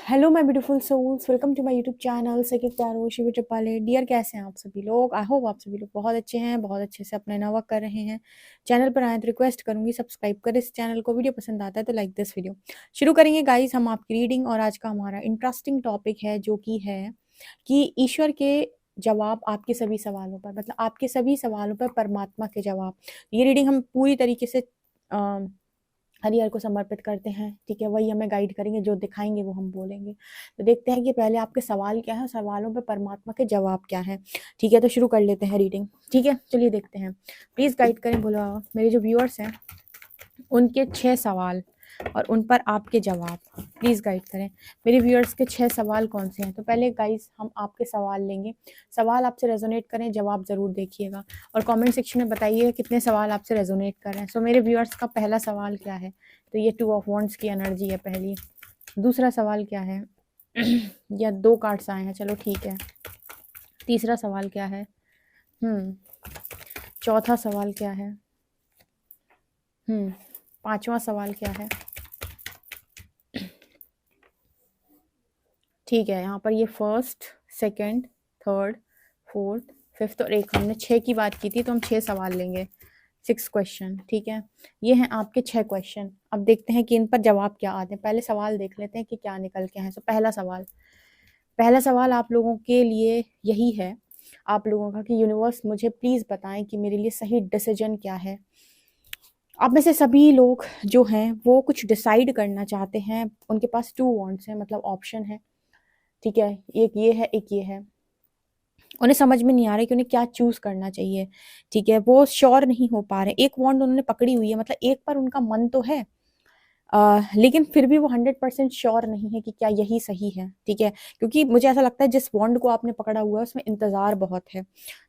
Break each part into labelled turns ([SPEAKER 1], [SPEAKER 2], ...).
[SPEAKER 1] Hello my beautiful souls, welcome to my YouTube channel second प्यारो Shiv चपाले। Dear, कैसे हैं आप सभी लोग? आई होप आप सभी लोग बहुत अच्छे हैं, बहुत अच्छे से अपने नवा कर रहे हैं। चैनल पर आए तो रिक्वेस्ट करूंगी सब्सक्राइब करें इस चैनल को। वीडियो पसंद आता है तो लाइक दिस वीडियो। शुरू करेंगे गाइस हम आपकी रीडिंग, और आज का हमारा इंटरेस्टिंग टॉपिक है जो कि है कि ईश्वर के जवाब आपके सभी सवालों पर, मतलब आपके सभी सवालों पर परमात्मा के जवाब। ये रीडिंग हम पूरी तरीके से हरिहर को समर्पित करते हैं, ठीक है। वही हमें गाइड करेंगे, जो दिखाएंगे वो हम बोलेंगे। तो देखते हैं कि पहले आपके सवाल क्या है, सवालों पे परमात्मा के जवाब क्या है, ठीक है। तो शुरू कर लेते हैं रीडिंग, ठीक है। चलिए देखते हैं। प्लीज गाइड करें, बोलो मेरे जो व्यूअर्स हैं उनके 6 सवाल और उन पर आपके जवाब प्लीज़ गाइड करें। मेरे व्यूअर्स के 6 सवाल कौन से हैं? तो पहले गाइस हम आपके सवाल लेंगे। सवाल आपसे रेजोनेट करें, जवाब ज़रूर देखिएगा और कमेंट सेक्शन में बताइए कितने सवाल आपसे रेजोनेट कर रहे हैं। सो मेरे व्यूअर्स का पहला सवाल क्या है? तो ये 2 ऑफ वॉन्ड्स की एनर्जी है पहली। दूसरा सवाल क्या है? या 2 कार्ड्स आए हैं, चलो ठीक है। तीसरा सवाल क्या है? चौथा सवाल क्या है? पांचवा सवाल क्या है? ठीक है, यहाँ पर ये first, second, third, fourth, fifth और एक, हमने 6 की बात की थी तो हम 6 सवाल लेंगे, 6 क्वेश्चन, ठीक है। ये हैं आपके 6 क्वेश्चन। अब देखते हैं कि इन पर जवाब क्या आते हैं। पहले सवाल देख लेते हैं कि क्या निकल के हैं। तो पहला सवाल आप लोगों के लिए यही है, आप लोगों का, कि यूनिवर्स मुझे प्लीज़ बताएं कि मेरे लिए सही डिसीजन क्या है। आप में से सभी लोग जो हैं वो कुछ डिसाइड करना चाहते हैं। उनके पास 2 वॉन्ट्स हैं, मतलब ऑप्शन है, ठीक है। एक ये है, एक ये है। उन्हें समझ में नहीं आ रहा है कि उन्हें क्या चूज करना चाहिए, ठीक है। वो श्योर नहीं हो पा रहे। एक वॉन्ड उन्होंने पकड़ी हुई है, मतलब एक पर उनका मन तो है, लेकिन फिर भी वो 100% श्योर नहीं है कि क्या यही सही है, ठीक है। क्योंकि मुझे ऐसा लगता है जिस वॉन्ड को आपने पकड़ा हुआ है उसमें इंतजार बहुत है,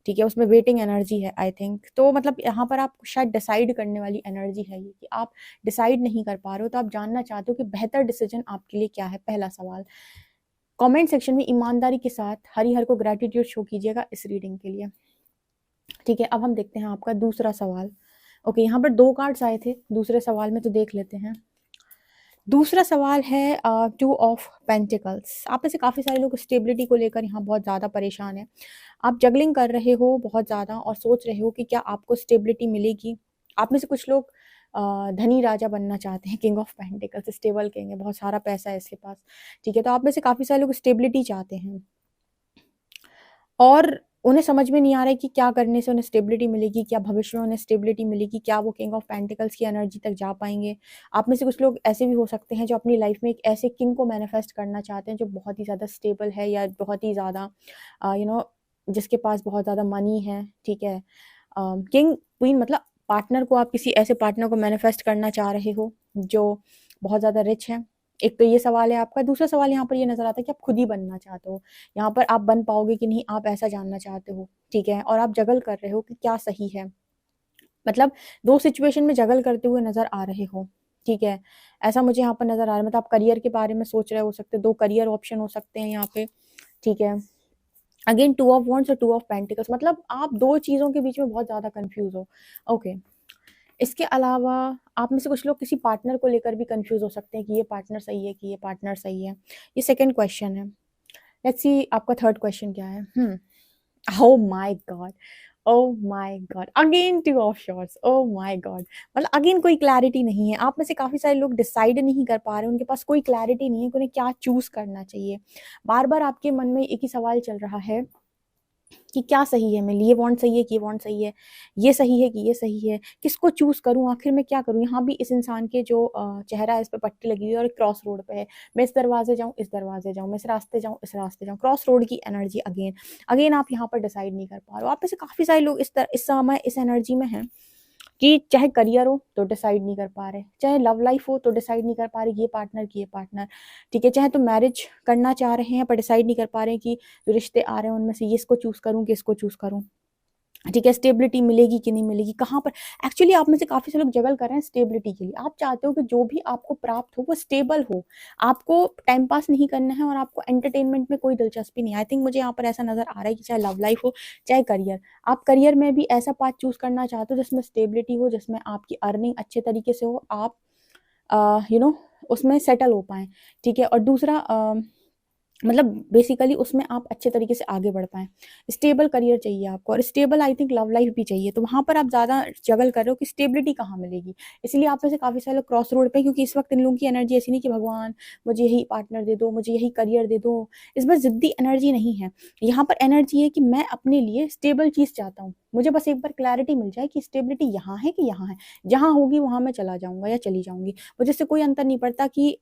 [SPEAKER 1] ठीक है। उसमें वेटिंग एनर्जी है आई थिंक। तो मतलब यहाँ पर आप शायद डिसाइड करने वाली एनर्जी है ये, कि आप डिसाइड नहीं कर पा रहे हो। तो आप जानना चाहते हो कि बेहतर डिसीजन आपके लिए क्या है। पहला सवाल। कमेंट सेक्शन में ईमानदारी के साथ हरिहर को ग्रैटिट्यूड शो कीजिएगा इस रीडिंग के लिए, ठीक है। अब हम देखते हैं आपका दूसरा सवाल। ओके, यहाँ पर 2 कार्ड्स आए थे दूसरे सवाल में, तो देख लेते हैं। दूसरा सवाल है 2 ऑफ पेंटिकल्स। आप में से काफ़ी सारे लोग स्टेबिलिटी को लेकर यहाँ बहुत ज़्यादा परेशान हैं। आप जगलिंग कर रहे हो बहुत ज़्यादा और सोच रहे हो कि क्या आपको स्टेबिलिटी मिलेगी। आप में से कुछ लोग धनी राजा बनना चाहते हैं, king of pentacles, stable king है, बहुत सारा पैसा है इसके पास, ठीक है। तो आप में से काफ़ी सारे लोग स्टेबिलिटी चाहते हैं और उन्हें समझ में नहीं आ रहा है कि क्या करने से उन्हें स्टेबिलिटी मिलेगी, क्या भविष्य में उन्हें स्टेबिलिटी मिलेगी, क्या वो किंग ऑफ पेंटिकल्स की एनर्जी तक जा पाएंगे। आप में से कुछ लोग ऐसे भी हो सकते हैं जो अपनी लाइफ में एक ऐसे किंग को मैनिफेस्ट करना चाहते हैं जो बहुत ही ज़्यादा स्टेबल है, या बहुत ही ज़्यादा जिसके पास बहुत ज़्यादा मनी है, ठीक है। किंग क्वीन मतलब पार्टनर को, आप किसी ऐसे पार्टनर को मैनिफेस्ट करना चाह रहे हो जो बहुत ज़्यादा रिच है। एक तो ये सवाल है आपका। दूसरा सवाल यहाँ पर ये नजर आता है कि आप खुद ही बनना चाहते हो। यहाँ पर आप बन पाओगे कि नहीं, आप ऐसा जानना चाहते हो, ठीक है। और आप जगल कर रहे हो कि क्या सही है, मतलब 2 सिचुएशन में जगल करते हुए नजर आ रहे हो, ठीक है। ऐसा मुझे यहाँ पर नजर आ रहा है, मतलब आप करियर के बारे में सोच रहे हो सकते, 2 करियर ऑप्शन हो सकते हैं यहाँ पे, ठीक है। अगेन 2 ऑफ वॉन्ड्स और 2 ऑफ पेंटिकल्स, मतलब आप 2 चीजों के बीच में बहुत ज्यादा कंफ्यूज हो, ओके। इसके अलावा आप में से कुछ लोग किसी पार्टनर को लेकर भी कंफ्यूज हो सकते हैं कि ये पार्टनर सही है कि ये पार्टनर सही है। ये सेकंड क्वेश्चन है। लेट्स सी आपका थर्ड क्वेश्चन क्या है। Oh my God, oh my God, again 2 of shorts, oh my God. मतलब अगेन कोई क्लैरिटी नहीं है। आप में से काफी सारे लोग डिसाइड नहीं कर पा रहे, उनके पास कोई क्लैरिटी नहीं है कि उन्हें क्या चूज करना चाहिए। बार बार आपके मन में एक ही सवाल चल रहा है कि क्या सही है, मेरे लिए बॉन्ड सही है कि ये बॉन्ड सही है, ये सही है कि ये सही है, किसको चूज करूं, आखिर में क्या करूं। यहाँ भी इस इंसान के जो चेहरा है, इस पे पट्टी लगी हुई है और क्रॉस रोड पे है। मैं इस दरवाजे जाऊं, इस दरवाजे जाऊं, मैं इस रास्ते जाऊं, इस रास्ते जाऊं, क्रॉस रोड की एनर्जी। अगेन अगेन आप यहाँ पर डिसाइड नहीं कर पा रहे हो। आप में से काफी सारे लोग इस समय इस एनर्जी में हैं कि चाहे करियर हो तो डिसाइड नहीं कर पा रहे, चाहे लव लाइफ हो तो डिसाइड नहीं कर पा रहे, ये पार्टनर की ये पार्टनर, ठीक है। चाहे तो मैरिज करना चाह रहे हैं पर डिसाइड नहीं कर पा रहे कि जो रिश्ते आ रहे हैं उनमें से ये इसको चूज करूं कि इसको चूज करूं, ठीक है। स्टेबिलिटी मिलेगी कि नहीं मिलेगी, कहाँ पर। एक्चुअली आप में से काफी से लोग जगल कर रहे हैं स्टेबिलिटी के लिए। आप चाहते हो कि जो भी आपको प्राप्त हो वो स्टेबल हो, आपको टाइम पास नहीं करना है और आपको एंटरटेनमेंट में कोई दिलचस्पी नहीं। आई थिंक मुझे यहाँ पर ऐसा नजर आ रहा है कि चाहे लव लाइफ हो चाहे करियर, आप करियर में भी ऐसा पाथ चूज करना चाहते हो जिसमें स्टेबिलिटी हो, जिसमें आपकी अर्निंग अच्छे तरीके से हो, आप उसमें सेटल हो पाएँ, ठीक है। और दूसरा मतलब बेसिकली उसमें आप अच्छे तरीके से आगे बढ़ पाएँ। स्टेबल करियर चाहिए आपको, और stable I think love life भी चाहिए। तो वहाँ पर आप ज़्यादा स्ट्रगल कर रहे हो कि स्टेबिलिटी कहाँ मिलेगी। इसलिए आप में से काफ़ी सारे लोग क्रॉस रोड पे हैं, क्योंकि इस वक़्त इन लोगों की एनर्जी ऐसी नहीं कि भगवान मुझे यही पार्टनर दे दो, मुझे यही करियर दे दो। इस बार ज़िद्दी एनर्जी नहीं है। यहाँ पर एनर्जी है कि मैं अपने लिए स्टेबल चीज़ चाहता हूँ। मुझे बस एक बार क्लैरिटी मिल जाए कि स्टेबिलिटी यहाँ है कि यहाँ है। जहाँ होगी वहाँ मैं चला जाऊँगा या चली जाऊँगी। मुझे इससे कोई अंतर नहीं पड़ता कि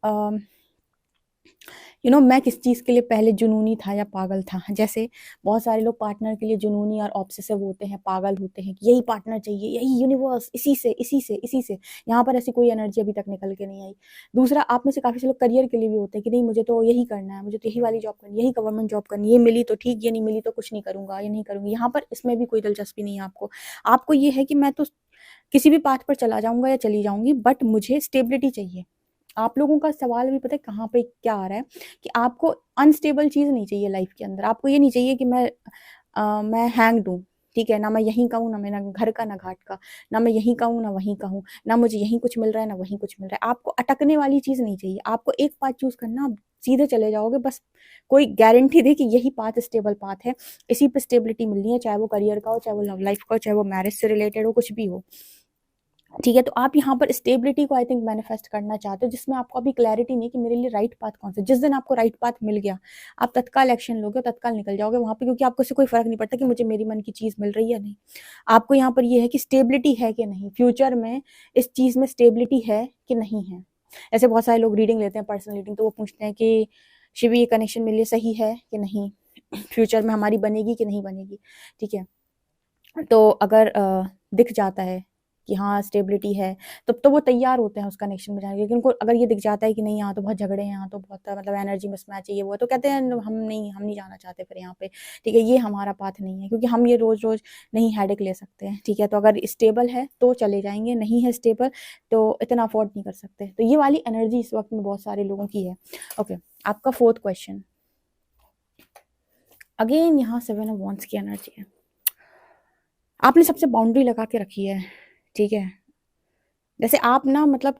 [SPEAKER 1] मैं किस चीज़ के लिए पहले जुनूनी था या पागल था। जैसे बहुत सारे लोग पार्टनर के लिए जुनूनी और ऑब्सेसिव होते हैं, पागल होते हैं कि यही पार्टनर चाहिए, यही यूनिवर्स, इसी से, इसी से, इसी से। यहाँ पर ऐसी कोई एनर्जी अभी तक निकल के नहीं आई। दूसरा, आप में से काफ़ी से लोग करियर के लिए भी होते हैं कि नहीं, मुझे तो यही करना है, मुझे तो यही वाली जॉब करनी है, यही गवर्नमेंट जॉब करनी है, ये मिली तो ठीक, ये नहीं मिली तो कुछ नहीं करूँगा, ये नहीं करूँगी। यहाँ पर इसमें भी कोई दिलचस्पी नहीं है आपको। आपको ये है कि मैं तो किसी भी पाथ पर चला जाऊँगा या चली जाऊँगी, बट मुझे स्टेबिलिटी चाहिए। आप लोगों का सवाल भी पता है कहाँ पे क्या आ रहा है कि आपको अनस्टेबल चीज़ नहीं चाहिए लाइफ के अंदर। आपको ये नहीं चाहिए कि मैं हैंग्ड हूँ, ठीक है? ना मैं यहीं का हूँ, ना मैं ना घर का, ना घाट का, ना मैं यहीं का हूँ, ना वहीं का हूँ, ना मुझे यहीं कुछ मिल रहा है, ना वहीं कुछ मिल रहा है। आपको अटकने वाली चीज़ नहीं चाहिए। आपको एक पाथ चूज़ करना, आप सीधे चले जाओगे। बस कोई गारंटी दे कि यही पाथ स्टेबल पाथ है, इसी पे स्टेबिलिटी मिलनी है, चाहे वो करियर का हो, चाहे वो लव लाइफ का हो, चाहे वो मैरिज से रिलेटेड हो, कुछ भी हो। ठीक है, तो आप यहाँ पर स्टेबिलिटी को आई थिंक मैनिफेस्ट करना चाहते हो, जिसमें आपको अभी क्लैरिटी नहीं कि मेरे लिए राइट पाथ कौन सा। जिस दिन आपको राइट पाथ मिल गया, आप तत्काल एक्शन लोगे, तत्काल निकल जाओगे वहाँ पे, क्योंकि आपको इससे कोई फर्क नहीं पड़ता कि मुझे मेरी मन की चीज़ मिल रही है या नहीं। आपको यहाँ पर ये है कि स्टेबिलिटी है कि नहीं, फ्यूचर में इस चीज़ में स्टेबिलिटी है कि नहीं है। ऐसे बहुत सारे लोग रीडिंग लेते हैं, पर्सनल रीडिंग, तो वो पूछते हैं कि शिवी, ये कनेक्शन मेरे लिए सही है कि नहीं, फ्यूचर में हमारी बनेगी कि नहीं बनेगी, ठीक है। तो अगर दिख जाता है कि हाँ स्टेबिलिटी है, तब तो वो तैयार होते हैं उस कनेक्शन में जाने के। लेकिन उनको अगर ये दिख जाता है कि नहीं, यहाँ तो बहुत झगड़े हैं, यहाँ तो बहुत मतलब एनर्जी मिसमैच है, ये वो है, तो कहते हैं हम नहीं जाना चाहते फिर यहाँ पे, ठीक है, ये हमारा पाथ नहीं है, क्योंकि हम ये रोज़ रोज़ नहीं हेडेक ले सकते हैं, ठीक है। तो अगर स्टेबल है तो चले जाएंगे, नहीं है स्टेबल तो इतना अफोर्ड नहीं कर सकते। तो ये वाली एनर्जी इस वक्त में बहुत सारे लोगों की है। ओके, आपका 4th क्वेश्चन, अगेन यहाँ 7 ऑफ वॉन्ड्स की एनर्जी है। आपने सबसे बाउंड्री लगा के रखी है, ठीक है। जैसे आप ना मतलब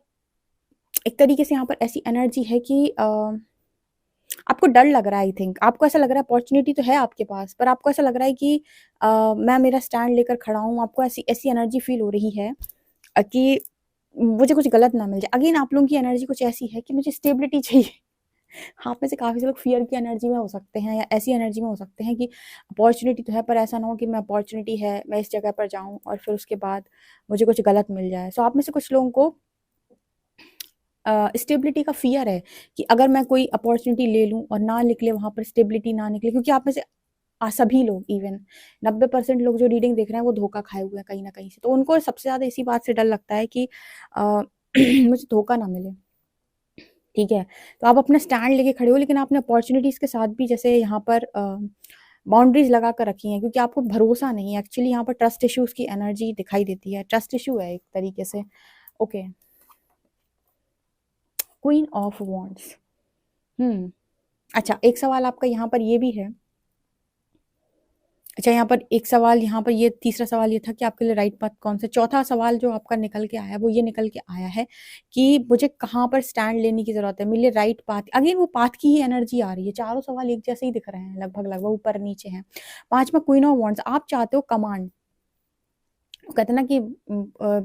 [SPEAKER 1] एक तरीके से यहाँ पर ऐसी एनर्जी है कि आपको डर लग रहा है। आई थिंक आपको ऐसा लग रहा है अपॉर्चुनिटी तो है आपके पास, पर आपको ऐसा लग रहा है कि मैं मेरा स्टैंड लेकर खड़ा हूँ। आपको ऐसी ऐसी एनर्जी फील हो रही है कि मुझे कुछ गलत ना मिल जाए। अगेन आप लोगों की एनर्जी कुछ ऐसी है कि मुझे स्टेबिलिटी चाहिए। आप में से काफ़ी से लोग फियर की एनर्जी में हो सकते हैं, या ऐसी एनर्जी में हो सकते हैं कि अपॉर्चुनिटी तो है, पर ऐसा ना हो कि मैं अपॉर्चुनिटी है, मैं इस जगह पर जाऊँ और फिर उसके बाद मुझे कुछ गलत मिल जाए। सो आप में से कुछ लोगों को स्टेबिलिटी का फियर है कि अगर मैं कोई अपॉर्चुनिटी ले लूँ और ना निकले वहाँ पर, स्टेबिलिटी ना निकले, क्योंकि आप में से सभी लोग, इवन 90% लोग जो रीडिंग देख रहे हैं वो धोखा खाए हुए हैं कहीं ना कहीं से। तो उनको सबसे ज़्यादा इसी बात से डर लगता है कि मुझे धोखा ना मिले, ठीक है। तो आप अपना स्टैंड लेके खड़े हो, लेकिन आपने अपॉर्चुनिटीज़ के साथ भी जैसे यहाँ पर बाउंड्रीज लगा कर रखी हैं, क्योंकि आपको भरोसा नहीं है। एक्चुअली यहाँ पर ट्रस्ट इश्यूज़ की एनर्जी दिखाई देती है, ट्रस्ट इशू है एक तरीके से। Okay, queen of wands. अच्छा, एक सवाल आपका यहाँ पर ये भी है। अच्छा, यहाँ पर एक सवाल, यहाँ पर ये तीसरा सवाल ये था कि आपके लिए राइट पाथ कौन सा। चौथा सवाल जो आपका निकल के आया है वो ये निकल के आया है कि मुझे कहाँ पर स्टैंड लेने की ज़रूरत है, मेरे लिए राइट पाथ। अगेन वो पाथ की ही एनर्जी आ रही है। चारों सवाल एक जैसे ही दिख रहे हैं, लगभग लगभग ऊपर नीचे हैं। 5वां क्वीन ऑफ वॉन्ड्स, आप चाहते हो कमांड। वो कहते हैं ना कि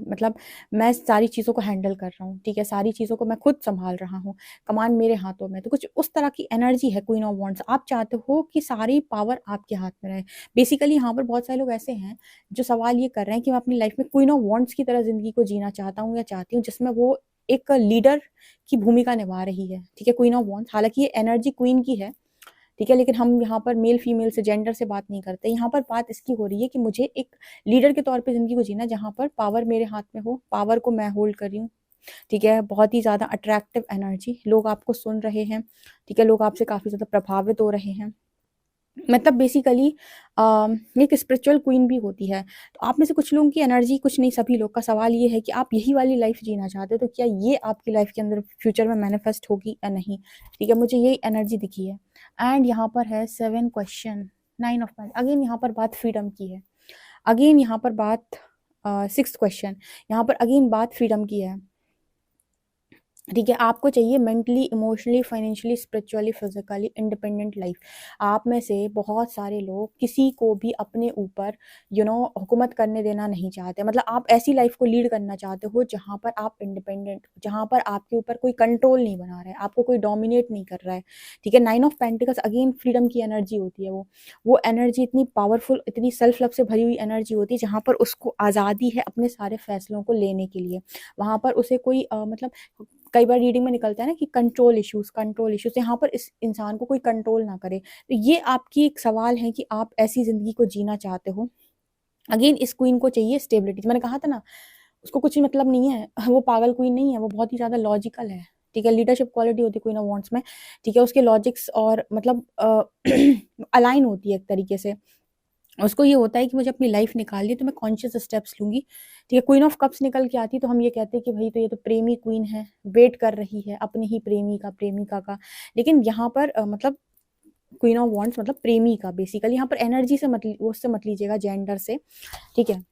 [SPEAKER 1] मतलब मैं सारी चीज़ों को हैंडल कर रहा हूँ, ठीक है, सारी चीज़ों को मैं खुद संभाल रहा हूँ, कमान मेरे हाथों में। तो कुछ उस तरह की एनर्जी है क्वीन ऑफ वॉन्ड्स। आप चाहते हो कि सारी पावर आपके हाथ में रहे। बेसिकली यहाँ पर बहुत सारे लोग ऐसे हैं जो सवाल ये कर रहे हैं कि मैं अपनी लाइफ में क्वीन ऑफ वॉन्ड्स की तरह ज़िंदगी को जीना चाहता हूँ या चाहती हूँ, जिसमें वो एक लीडर की भूमिका निभा रही है, ठीक है, क्वीन ऑफ वॉन्ड्स। हालांकि ये एनर्जी क्वीन की है, ठीक है, लेकिन हम यहाँ पर मेल फीमेल से, जेंडर से बात नहीं करते। यहाँ पर बात इसकी हो रही है कि मुझे एक लीडर के तौर पे ज़िंदगी को जीना, जहाँ पर पावर मेरे हाथ में हो, पावर को मैं होल्ड कर रही हूँ, ठीक है। बहुत ही ज़्यादा अट्रैक्टिव एनर्जी, लोग आपको सुन रहे हैं, ठीक है, लोग आपसे काफ़ी ज़्यादा प्रभावित हो रहे हैं। मतलब बेसिकली एक स्पिरिचुअल क्वीन भी होती है। तो आप में से कुछ लोगों की एनर्जी, कुछ नहीं सभी लोग का सवाल ये है कि आप यही वाली लाइफ जीना चाहते हो, तो क्या ये आपकी लाइफ के अंदर फ्यूचर में मैनिफेस्ट होगी या नहीं, ठीक है। मुझे यही एनर्जी दिखी है। एंड यहाँ पर है 7 क्वेश्चन, 9 ऑफ पेंटिकल्स। अगेन यहाँ पर बात फ्रीडम की है। अगेन यहाँ पर बात 6th क्वेश्चन, यहाँ पर अगेन बात फ्रीडम की है। ठीक है, आपको चाहिए mentally, emotionally, financially, spiritually, physically independent life. आप में से बहुत सारे लोग किसी को भी अपने ऊपर हुकूमत करने देना नहीं चाहते। मतलब आप ऐसी लाइफ को लीड करना चाहते हो जहाँ पर आप इंडिपेंडेंट, जहाँ पर आपके ऊपर कोई कंट्रोल नहीं बना रहा है, आपको कोई डोमिनेट नहीं कर रहा है। ठीक है, 9 ऑफ पेंटिकल्स अगेन फ्रीडम की एनर्जी होती है। वो एनर्जी इतनी पावरफुल, इतनी सेल्फ लव से भरी हुई एनर्जी होती है जहाँ पर उसको आज़ादी है अपने सारे फैसलों को लेने के लिए। वहाँ पर उसे कोई मतलब कई बार रीडिंग में निकलता है ना कि कंट्रोल इश्यूज, यहाँ पर इस इंसान को कोई कंट्रोल ना करे। तो ये आपकी एक सवाल है कि आप ऐसी जिंदगी को जीना चाहते हो। अगेन इस क्वीन को चाहिए स्टेबिलिटी। मैंने कहा था ना, उसको कुछ मतलब नहीं है, वो पागल क्वीन नहीं है, वो बहुत ही ज्यादा लॉजिकल है। ठीक है, लीडरशिप क्वालिटी होती है क्वीन ऑफ वांड्स में। ठीक है, उसके लॉजिक्स और मतलब अलाइन होती है एक तरीके से। उसको ये होता है कि मुझे अपनी लाइफ निकालनी है तो मैं कॉन्शियस स्टेप्स लूंगी। ठीक है, क्वीन ऑफ कप्स निकल के आती है तो हम ये कहते हैं कि भाई तो ये तो प्रेमी क्वीन है, वेट कर रही है अपने ही प्रेमिका का। लेकिन यहाँ पर मतलब क्वीन ऑफ वॉन्ड्स मतलब प्रेमी का, बेसिकली यहाँ पर एनर्जी से मत, उससे मत लीजिएगा, जेंडर से। ठीक है,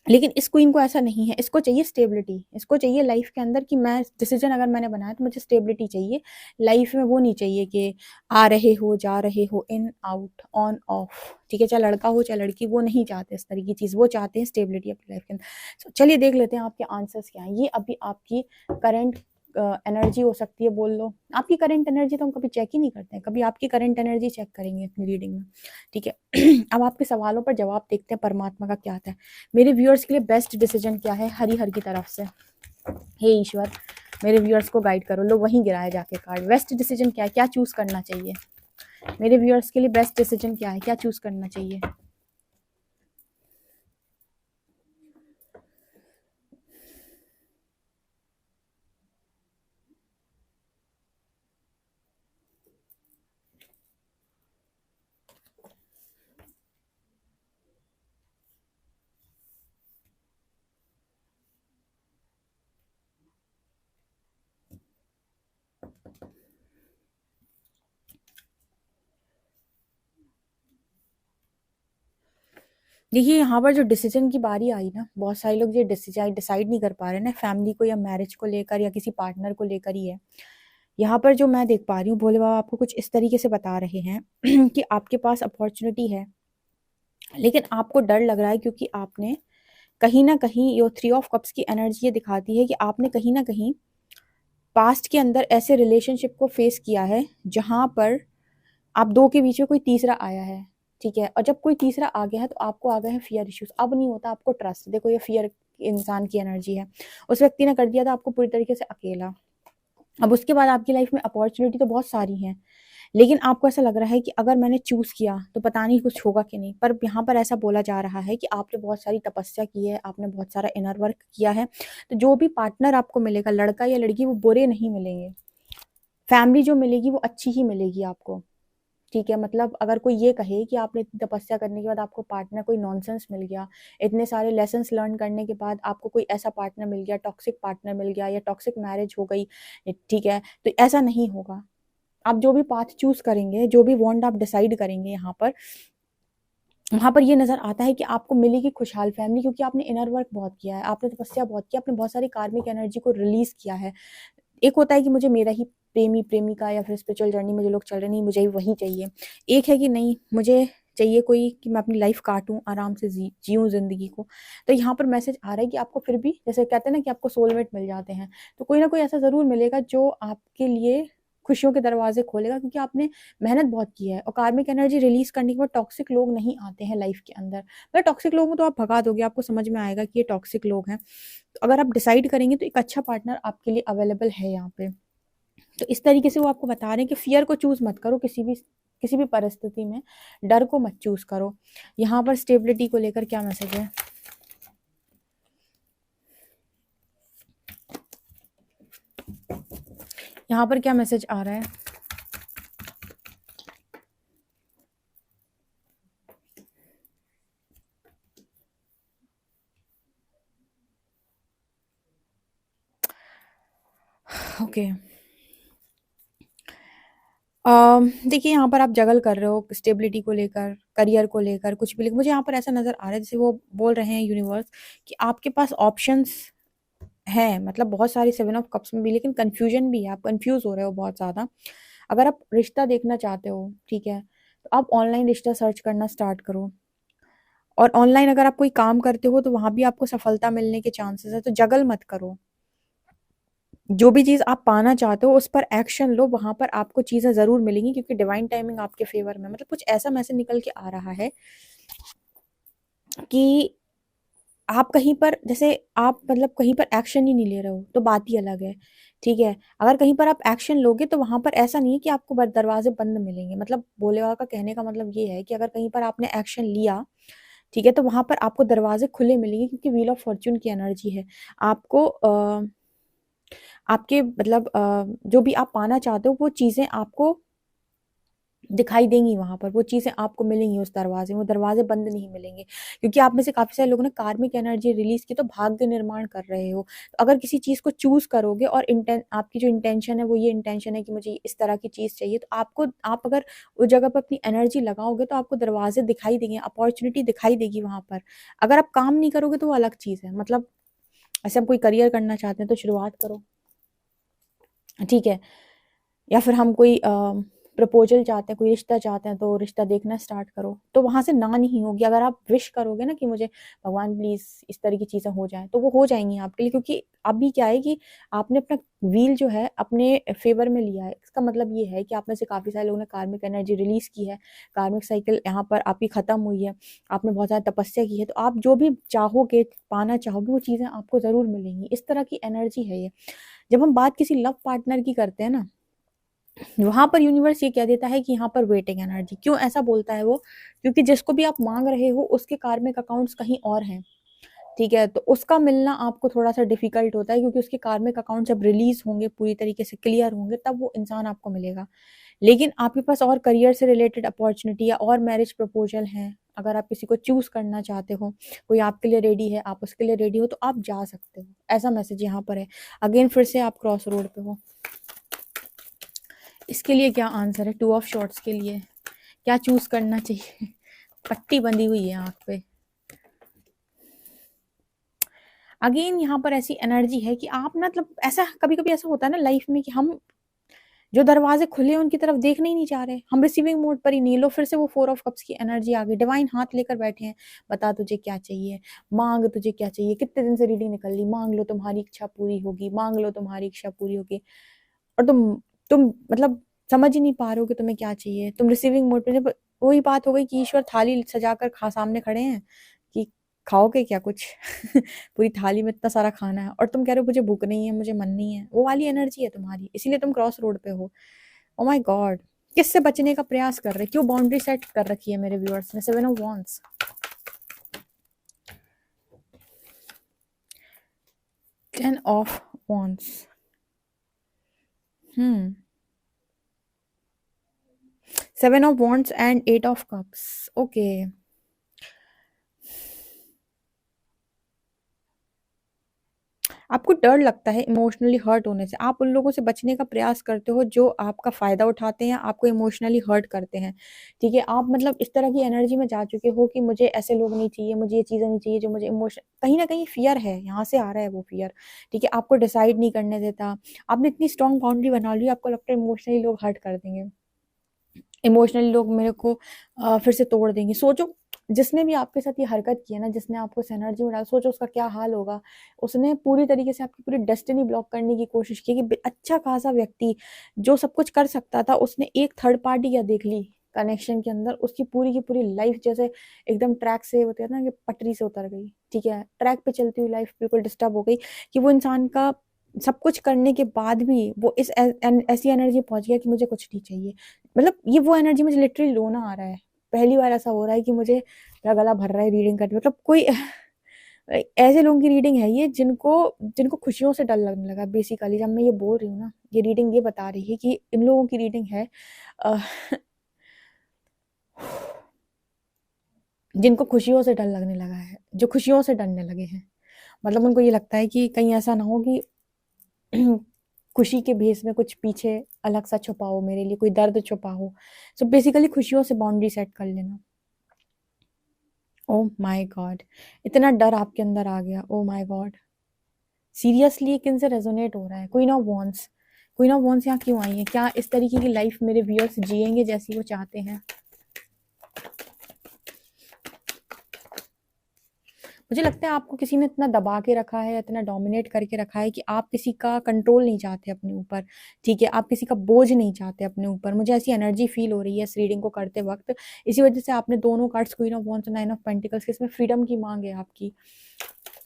[SPEAKER 1] लेकिन इस क्वीन को ऐसा नहीं है, इसको चाहिए स्टेबिलिटी। इसको चाहिए लाइफ के अंदर कि मैं डिसीजन अगर मैंने बनाया तो मुझे स्टेबिलिटी चाहिए लाइफ में। वो नहीं चाहिए कि आ रहे हो जा रहे हो, इन आउट ऑन ऑफ। ठीक है, चाहे लड़का हो चाहे लड़की, वो नहीं चाहते इस तरह की चीज़, वो चाहते हैं स्टेबिलिटी अपनी लाइफ के अंदर। चलिए देख लेते हैं आपके आंसर्स क्या हैं। ये अभी आपकी करंट एनर्जी हो सकती है, बोल लो आपकी करंट एनर्जी। तो हम कभी चेक ही नहीं करते हैं, कभी आपकी करंट एनर्जी चेक करेंगे अपनी रीडिंग में। ठीक है, अब आपके सवालों पर जवाब देखते हैं परमात्मा का क्या आता है। मेरे व्यूअर्स के लिए बेस्ट डिसीजन क्या है हरिहर की तरफ से। हे ईश्वर, मेरे व्यूअर्स को गाइड करो। लोग वहीं गिराए जाके कार्ड। बेस्ट डिसीजन क्या है, क्या चूज करना चाहिए मेरे व्यूअर्स के लिए? बेस्ट डिसीजन क्या है, क्या चूज करना चाहिए? देखिए, यहाँ पर जो डिसीजन की बारी आई ना, बहुत सारे लोग ये डिसाइड नहीं कर पा रहे ना, फैमिली को या मैरिज को लेकर या किसी पार्टनर को लेकर ही है। यहाँ पर जो मैं देख पा रही हूँ, भोले बाबा आपको कुछ इस तरीके से बता रहे हैं कि आपके पास अपॉर्चुनिटी है, लेकिन आपको डर लग रहा है क्योंकि आपने कहीं ना कहीं, यो 3 ऑफ कप्स की एनर्जी ये दिखाती है कि आपने कहीं ना कहीं पास्ट के अंदर ऐसे रिलेशनशिप को फेस किया है जहां पर आप दो के बीच में कोई तीसरा आया है। ठीक है, और जब कोई तीसरा आ गया है तो आपको आ गए हैं फियर इश्यूज। अब नहीं होता आपको ट्रस्ट। देखो, ये फियर इंसान की एनर्जी है। उस व्यक्ति ने कर दिया था आपको पूरी तरीके से अकेला। अब उसके बाद आपकी लाइफ में अपॉर्चुनिटी तो बहुत सारी हैं, लेकिन आपको ऐसा लग रहा है कि अगर मैंने चूज किया तो पता नहीं कुछ होगा कि नहीं। पर यहाँ पर ऐसा बोला जा रहा है कि आपने बहुत सारी तपस्या की है, आपने बहुत सारा इनर वर्क किया है। तो जो भी पार्टनर आपको मिलेगा, लड़का या लड़की, वो बुरे नहीं मिलेंगे। फैमिली जो मिलेगी वो अच्छी ही मिलेगी आपको। ठीक है, मतलब अगर कोई ये कहे कि आपने इतनी तपस्या करने के बाद आपको पार्टनर कोई नॉनसेंस मिल गया, इतने सारे लेसन्स लर्न करने के बाद आपको कोई ऐसा पार्टनर मिल गया, टॉक्सिक पार्टनर मिल गया या टॉक्सिक मैरिज हो गई, ठीक है, तो ऐसा नहीं होगा। आप जो भी पाथ चूज करेंगे, जो भी वॉन्ड आप डिसाइड करेंगे, यहाँ पर वहां पर ये नजर आता है कि आपको मिलेगी खुशहाल फैमिली, क्योंकि आपने इनर वर्क बहुत किया है, आपने तपस्या बहुत किया, आपने बहुत सारी कार्मिक एनर्जी को रिलीज किया है। एक होता है कि मुझे मेरा ही प्रेमिका या फिर स्पिरिचुअल जर्नी में जो लोग चल रहे नहीं, मुझे ही वही चाहिए। एक है कि नहीं, मुझे चाहिए कोई कि मैं अपनी लाइफ काटूं, आराम से जीऊं जिंदगी को। तो यहाँ पर मैसेज आ रहा है कि आपको फिर भी, जैसे कहते हैं ना कि आपको सोलमेट मिल जाते हैं, तो कोई ना कोई ऐसा जरूर मिलेगा जो आपके लिए खुशियों के दरवाजे खोलेगा, क्योंकि आपने मेहनत बहुत की है। और कार्मिक एनर्जी रिलीज करने के बाद टॉक्सिक लोग नहीं आते हैं लाइफ के अंदर। मतलब टॉक्सिक लोगों को तो आप भगा दोगे, आपको समझ में आएगा कि ये टॉक्सिक लोग हैं। तो अगर आप डिसाइड करेंगे तो एक अच्छा पार्टनर आपके लिए अवेलेबल है यहाँ पे। तो इस तरीके से वो आपको बता रहे हैं कि फियर को चूज मत करो, किसी भी परिस्थिति में डर को मत चूज करो। यहाँ पर स्टेबिलिटी को लेकर क्या मैसेज है? यहाँ पर क्या मैसेज आ रहा है? ओके, देखिए, यहाँ पर आप जगल कर रहे हो स्टेबिलिटी को लेकर, करियर को लेकर, कुछ भी लेकर। मुझे यहाँ पर ऐसा नजर आ रहा है जैसे वो बोल रहे हैं यूनिवर्स कि आपके पास ऑप्शंस हैं, मतलब बहुत सारी 7 ऑफ कप्स में भी, लेकिन कन्फ्यूजन भी है, आप कन्फ्यूज हो रहे हो बहुत ज़्यादा। अगर आप रिश्ता देखना चाहते हो, ठीक है, तो आप ऑनलाइन रिश्ता सर्च करना स्टार्ट करो। और ऑनलाइन अगर आप कोई काम करते हो तो वहाँ भी आपको सफलता मिलने के चांसेस है, तो जगल मत करो। जो भी चीज़ आप पाना चाहते हो उस पर एक्शन लो, वहाँ पर आपको चीज़ें ज़रूर मिलेंगी, क्योंकि डिवाइन टाइमिंग आपके फेवर में, मतलब कुछ ऐसा मैसेज निकल के आ रहा है कि आप कहीं पर, जैसे आप मतलब कहीं पर एक्शन ही नहीं ले रहे हो तो बात ही अलग है, ठीक है। अगर कहीं पर आप एक्शन लोगे तो वहां पर ऐसा नहीं है कि आपको दरवाजे बंद मिलेंगे, मतलब भोले बाबा का कहने का मतलब ये है कि अगर कहीं पर आपने एक्शन लिया, ठीक है, तो वहां पर आपको दरवाजे खुले मिलेंगे, क्योंकि व्हील ऑफ फॉर्च्यून की एनर्जी है। आपको आपके मतलब जो भी आप पाना चाहते हो वो चीजें आपको दिखाई देंगी, वहां पर वो चीजें आपको मिलेंगी उस दरवाजे में, वो दरवाजे बंद नहीं मिलेंगे। क्योंकि आप में से काफी सारे लोगों ने कार्मिक एनर्जी रिलीज की, तो भाग्य निर्माण कर रहे हो। तो अगर किसी चीज को चूज करोगे और आपकी जो इंटेंशन है वो ये इंटेंशन है कि मुझे इस तरह की चीज चाहिए, तो आपको, आप अगर उस जगह पर अपनी एनर्जी लगाओगे तो आपको दरवाजे दिखाई देंगे, अपॉर्चुनिटी दिखाई देगी वहां पर। अगर आप काम नहीं करोगे तो वो अलग चीज है, मतलब ऐसे हम कोई करियर करना चाहते हैं तो शुरुआत करो, ठीक है। या फिर हम कोई प्रपोजल चाहते हैं, कोई रिश्ता चाहते हैं, तो रिश्ता देखना स्टार्ट करो, तो वहां से ना नहीं होगी। अगर आप विश करोगे ना कि मुझे भगवान प्लीज इस तरह की चीजें हो जाएं, तो वो हो जाएंगी आपके लिए, क्योंकि अभी क्या है कि आपने अपना व्हील जो है अपने फेवर में लिया है। इसका मतलब ये है कि आप में से काफी सारे लोगों ने कार्मिक एनर्जी रिलीज की है, कार्मिक साइकिल यहाँ पर आपकी खत्म हुई है, आपने बहुत ज्यादा तपस्या की है, तो आप जो भी चाहोगे, पाना चाहोगे, वो चीजें आपको जरूर मिलेंगी। इस तरह की एनर्जी है ये। जब हम बात किसी लव पार्टनर की करते हैं ना, वहां पर यूनिवर्स ये कह देता है कि यहाँ पर वेटिंग एनर्जी। क्यों ऐसा बोलता है वो? क्योंकि जिसको भी आप मांग रहे हो उसके कार्मिक अकाउंट्स कहीं और हैं, ठीक है, तो उसका मिलना आपको थोड़ा सा डिफिकल्ट होता है, क्योंकि उसके कार्मिक अकाउंट जब रिलीज होंगे, पूरी तरीके से क्लियर होंगे, तब वो इंसान आपको मिलेगा। लेकिन आपके पास और करियर से रिलेटेड अपॉर्चुनिटी या और मैरिज प्रपोजल हैं, अगर आप किसी को चूज करना चाहते हो, कोई आपके लिए रेडी है, आप उसके लिए रेडी हो, तो आप जा सकते हो, ऐसा मैसेज यहाँ पर है। अगेन फिर से आप क्रॉस रोड पे हो। इसके लिए क्या आंसर है? 2 ऑफ शॉर्ट्स के लिए क्या चूज करना चाहिए? पट्टी बंधी हुई है आंख पे। अगेन यहाँ पर ऐसी एनर्जी है कि आप मतलब, ऐसा कभी कभी ऐसा होता है ना लाइफ में कि हम जो दरवाजे खुले हैं उनकी तरफ देखने ही नहीं चाह रहे, हम रिसीविंग मोड पर ही नहीं। लो फिर से वो 4 ऑफ कप्स की एनर्जी आ गई, डिवाइन हाथ लेकर बैठे हैं, बता तुझे क्या चाहिए, मांग तुझे क्या चाहिए। कितने दिन से रीडिंग निकल ली, मांग लो तुम्हारी इच्छा पूरी होगी, मांग लो तुम्हारी इच्छा पूरी होगी। और तुम मतलब समझ ही नहीं पा रहे हो कि तुम्हें क्या चाहिए, तुम रिसीविंग मोड पे। वही बात हो गई कि ईश्वर थाली सजाकर खा सामने खड़े हैं कि खाओगे क्या कुछ? पूरी थाली में इतना सारा खाना है और तुम कह रहे हो मुझे भूख नहीं है, मुझे मन नहीं है। वो वाली एनर्जी है तुम्हारी, इसीलिए तुम क्रॉस रोड पे हो। ओ माय गॉड, किससे बचने का प्रयास कर रहे, क्यों बाउंड्री सेट कर रखी है मेरे व्यूअर्स ने? 7 of wands, 10 of wands, 7 of wands and 8 of cups. Okay, आपको डर लगता है इमोशनली हर्ट होने से, आप उन लोगों से बचने का प्रयास करते हो जो आपका फायदा उठाते हैं, आपको इमोशनली हर्ट करते हैं, ठीक है। आप मतलब इस तरह की एनर्जी में जा चुके हो कि मुझे ऐसे लोग नहीं चाहिए, मुझे ये चीजें नहीं चाहिए जो मुझे इमोशन, कहीं ना कहीं फियर है, यहाँ से आ रहा है वो फियर, ठीक है, आपको डिसाइड नहीं करने देता। आपने इतनी स्ट्रॉन्ग बाउंड्री बना ली, आपको लगता है इमोशनली लोग हर्ट कर देंगे, इमोशनली लोग मेरे को फिर से तोड़ देंगे। सोचो, जिसने भी आपके साथ ये हरकत की है ना, जिसने आपको इस एनर्जी में डाला, सोचो उसका क्या हाल होगा। उसने पूरी तरीके से आपकी पूरी डेस्टिनी ब्लॉक करने की कोशिश की कि अच्छा खासा व्यक्ति जो सब कुछ कर सकता था, उसने एक थर्ड पार्टी क्या देख ली कनेक्शन के अंदर, उसकी पूरी की पूरी लाइफ जैसे एकदम ट्रैक से होते हैं ना कि पटरी से उतर गई, ठीक है, ट्रैक पे चलती हुई लाइफ बिल्कुल डिस्टर्ब हो गई। कि वो इंसान का सब कुछ करने के बाद भी वो इस ऐसी एनर्जी पहुंच गया कि मुझे कुछ नहीं चाहिए। मतलब ये वो एनर्जी, मुझे लिटरली रोना आ रहा है। पहली बार ऐसा हो रहा है कि मुझे मेरा गला भर रहा है रीडिंग करके, मतलब कोई ऐसे लोगों की रीडिंग है ये जिनको जिनको खुशियों से डर लगने लगा। बेसिकली जब मैं ये बोल रही हूँ ना, ये रीडिंग ये बता रही है कि इन लोगों की रीडिंग है अ, जिनको खुशियों से डर लगने लगा है, जो खुशियों से डरने लगे हैं। मतलब उनको ये लगता है कि कहीं ऐसा ना हो कि खुशी के भेस में कुछ पीछे अलग सा छुपा हो, मेरे लिए कोई दर्द छुपा हो। सो बेसिकली खुशियों से बाउंड्री सेट कर लेना। ओ माय गॉड, इतना डर आपके अंदर आ गया, ओ माय गॉड। सीरियसली ये किन से रेजोनेट हो रहा है? Queen of wands. Queen of wands यहाँ क्यों आई है? क्या इस तरीके की लाइफ मेरे व्यूअर्स जिएंगे जैसी वो चाहते हैं? मुझे लगता है आपको किसी ने इतना दबा के रखा है, इतना डोमिनेट करके रखा है कि आप किसी का कंट्रोल नहीं चाहते अपने ऊपर, ठीक है? आप किसी का बोझ नहीं चाहते अपने ऊपर। मुझे ऐसी एनर्जी फील हो रही है इस रीडिंग को करते वक्त। इसी वजह से आपने दोनों कार्ड्स, क्वीन ऑफ वॉन्ड्स और नाइन ऑफ पेंटिकल्स के, इसमें फ्रीडम की मांग है आपकी।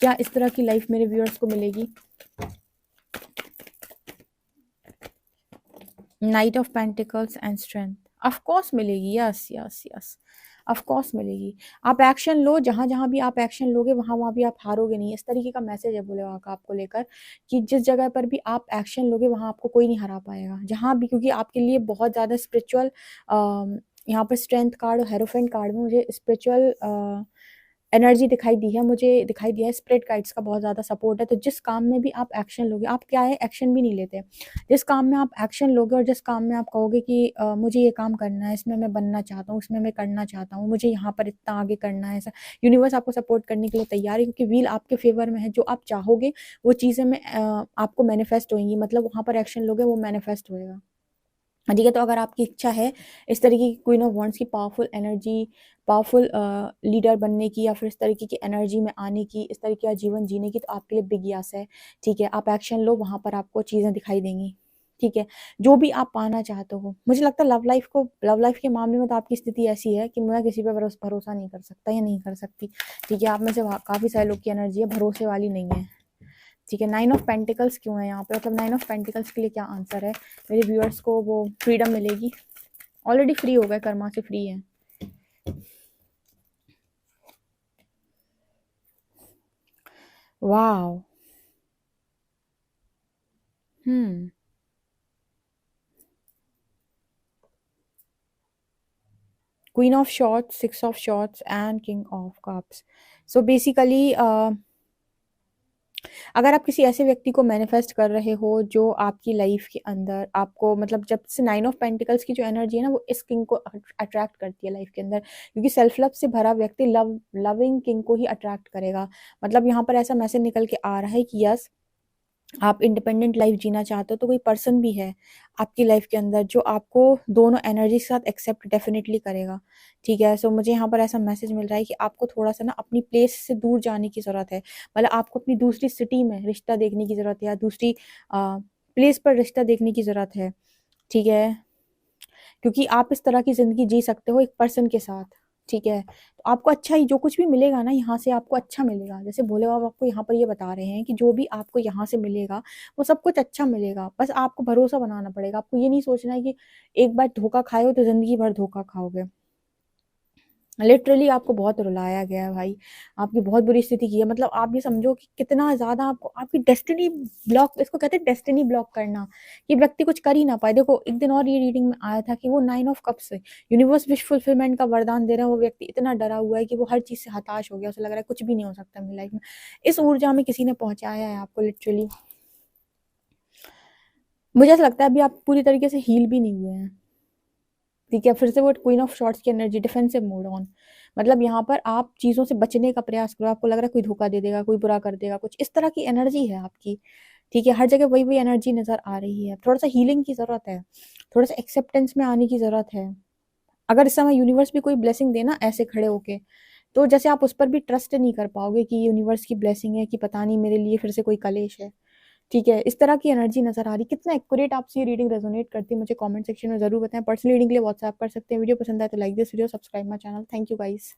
[SPEAKER 1] क्या इस तरह की लाइफ मेरे व्यूअर्स को मिलेगी? Knight of pentacles and strength. Of course मिलेगी, yes yes yes, of course मिलेगी। आप एक्शन लो, जहाँ जहाँ भी आप एक्शन लोगे वहाँ वहाँ भी आप हारोगे नहीं। इस तरीके का मैसेज है भोले बाबा का आपको लेकर, कि जिस जगह पर भी आप एक्शन लोगे वहाँ आपको कोई नहीं हरा पाएगा, जहाँ भी, क्योंकि आपके लिए बहुत ज़्यादा स्पिरिचुअल, यहाँ पर स्ट्रेंथ कार्ड और हेरोफेंट कार्ड में मुझे स्पिरिचुअल एनर्जी दिखाई दी है, मुझे दिखाई दिया है स्पिरिट गाइड्स का बहुत ज़्यादा सपोर्ट है। तो जिस काम में भी आप एक्शन लोगे, आप क्या है, एक्शन भी नहीं लेते, जिस काम में आप एक्शन लोगे और जिस काम में आप कहोगे कि मुझे ये काम करना है, इसमें मैं बनना चाहता हूँ, इसमें मैं करना चाहता हूँ, मुझे यहाँ पर इतना आगे करना है, ऐसा यूनिवर्स आपको सपोर्ट करने के लिए तैयार है, क्योंकि व्हील आपके फेवर में है। जो आप चाहोगे वो चीज़ें में आपको मैनिफेस्ट होंगी, मतलब वहाँ पर एक्शन लोगे वो मैनिफेस्ट होएगा, ठीक है? तो अगर आपकी इच्छा है इस तरीके की क्वीन ऑफ वॉन्ड्स की पावरफुल एनर्जी, पावरफुल लीडर बनने की, या फिर इस तरीके की एनर्जी में आने की, इस तरीके का जीवन जीने की, तो आपके लिए बिग यस है, ठीक है? आप एक्शन लो, वहाँ पर आपको चीज़ें दिखाई देंगी, ठीक है? जो भी आप पाना चाहते हो। मुझे लगता है लव लाइफ के मामले में तो आपकी स्थिति ऐसी है कि मैं किसी पे भरोसा नहीं कर सकता या नहीं कर सकती, ठीक है? आप में से काफ़ी सारे लोग की एनर्जी है भरोसे वाली नहीं है, ठीक है? नाइन ऑफ पेंटिकल्स क्यों है यहाँ पे? मतलब नाइन ऑफ पेंटिकल्स के लिए क्या आंसर है? मेरे व्यूअर्स को वो फ्रीडम मिलेगी, ऑलरेडी फ्री हो गए, कर्मा से फ्री है। Wow. Hmm. Queen of shorts, six of shorts and king of cups. So basically अगर आप किसी ऐसे व्यक्ति को मैनिफेस्ट कर रहे हो जो आपकी लाइफ के अंदर आपको, मतलब जब से नाइन ऑफ पेंटिकल्स की जो एनर्जी है ना, वो इस किंग को अट्रैक्ट करती है लाइफ के अंदर, क्योंकि सेल्फ लव से भरा व्यक्ति लविंग किंग को ही अट्रैक्ट करेगा। मतलब यहाँ पर ऐसा मैसेज निकल के आ रहा है कि यस, आप इंडिपेंडेंट लाइफ जीना चाहते हो, तो कोई पर्सन भी है आपकी लाइफ के अंदर जो आपको दोनों एनर्जी के साथ एक्सेप्ट डेफिनेटली करेगा, ठीक है? सो मुझे यहाँ पर ऐसा मैसेज मिल रहा है कि आपको थोड़ा सा ना अपनी प्लेस से दूर जाने की ज़रूरत है, मतलब आपको अपनी दूसरी सिटी में रिश्ता देखने की ज़रूरत है, या दूसरी प्लेस पर रिश्ता देखने की ज़रूरत है, ठीक है? क्योंकि आप इस तरह की ज़िंदगी जी सकते हो एक पर्सन के साथ, ठीक है? तो आपको अच्छा ही जो कुछ भी मिलेगा ना यहाँ से, आपको अच्छा मिलेगा। जैसे भोले बाबा आपको यहाँ पर ये बता रहे हैं कि जो भी आपको यहाँ से मिलेगा वो सब कुछ अच्छा मिलेगा, बस आपको भरोसा बनाना पड़ेगा। आपको ये नहीं सोचना है कि एक बार धोखा खाए हो तो ज़िंदगी भर धोखा खाओगे। लिटरली आपको बहुत रुलाया गया है भाई, आपकी बहुत बुरी स्थिति की है। मतलब आप ये समझो कि कितना ज़्यादा आपको आपकी डेस्टिनी ब्लॉक, इसको कहते हैं डेस्टिनी ब्लॉक करना, कि व्यक्ति कुछ कर ही ना पाए। देखो एक दिन और ये रीडिंग में आया था कि वो नाइन ऑफ कप्स से यूनिवर्स विश फुलफिलमेंट का वरदान दे रहा है, वो व्यक्ति इतना डरा हुआ है कि वो हर चीज़ से हताश हो गया, उसे लग रहा है कुछ भी नहीं हो सकता मेरी लाइफ में। इस ऊर्जा में किसी ने पहुंचाया है आपको लिटरली। मुझे ऐसा लगता है अभी आप पूरी तरीके से हील भी नहीं हुए हैं, ठीक है? फिर से वो क्वीन ऑफ शॉर्ट्स की एनर्जी, डिफेंसिव मोड ऑन। मतलब यहाँ पर आप चीज़ों से बचने का प्रयास करो, आपको लग रहा है कोई धोखा दे देगा, कोई बुरा कर देगा, कुछ इस तरह की एनर्जी है आपकी, ठीक है? हर जगह वही वही एनर्जी नज़र आ रही है। थोड़ा सा हीलिंग की ज़रूरत है, थोड़ा सा एक्सेप्टेंस में आने की ज़रूरत है। अगर इस समय यूनिवर्स भी कोई ब्लेसिंग देना ऐसे खड़े होके, तो जैसे आप उस पर भी ट्रस्ट नहीं कर पाओगे कि यूनिवर्स की ब्लेसिंग है, कि पता नहीं मेरे लिए फिर से कोई कलेश है, ठीक है? इस तरह की एनर्जी नज़र आ रही। कितना एक्यूरेट आपसे ये रीडिंग रेजोनेट करती है मुझे कमेंट सेक्शन में ज़रूर बताएं। पर्सनल रीडिंग के लिए व्हाट्सएप कर सकते हैं। वीडियो पसंद आए तो like this video, subscribe my channel. Thank you guys.